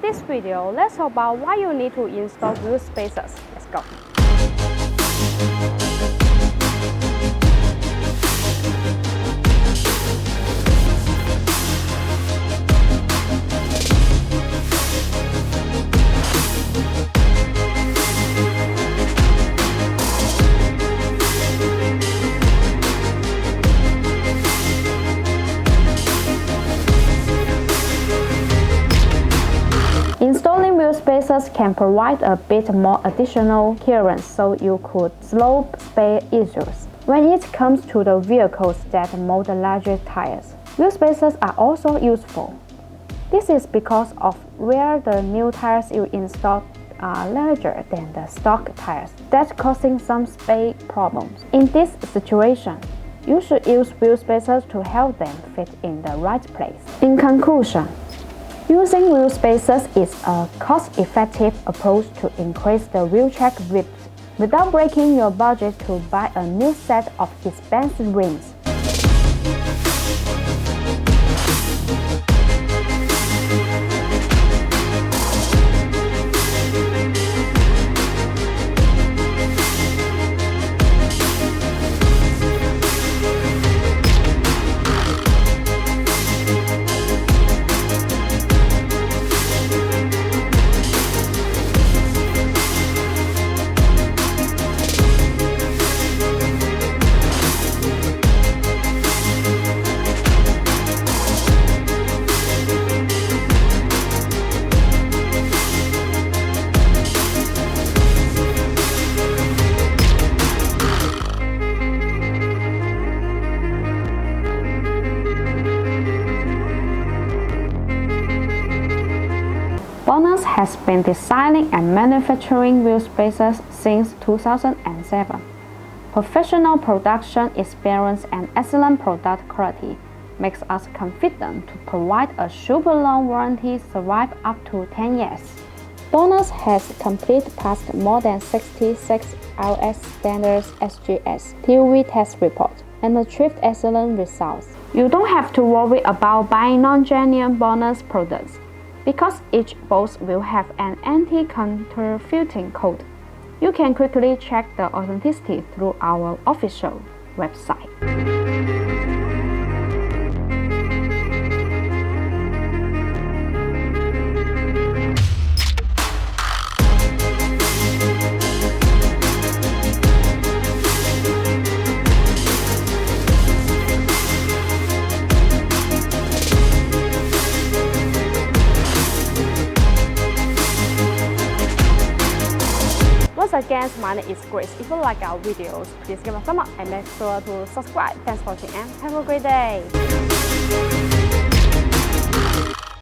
this video, let's talk about why you need to install wheel spacers. Let's go. Installing wheel spacers can provide a bit more additional clearance so you could slow spare issues. When it comes to the vehicles that mold larger tires, wheel spacers are also useful. This is because of where the new tires you install are larger than the stock tires, that's causing some spare problems. In this situation, you should use wheel spacers to help them fit in the right place. In conclusion, using wheel spacers is a cost-effective approach to increase the wheel track width without breaking your budget to buy a new set of expensive rims. BONOSS has been designing and manufacturing wheel spacers since 2007. Professional production experience and excellent product quality makes us confident to provide a super long warranty survive up to 10 years. BONOSS has passed more than 66 RS standards SGS TUV test reports and achieved excellent results. You don't have to worry about buying non-genuine BONOSS products, because each box will have an anti-counterfeiting code. You can quickly check the authenticity through our official website. Once again, my name is Grace. If you like our videos, please give a thumbs up and make sure to subscribe. Thanks for watching and have a great day.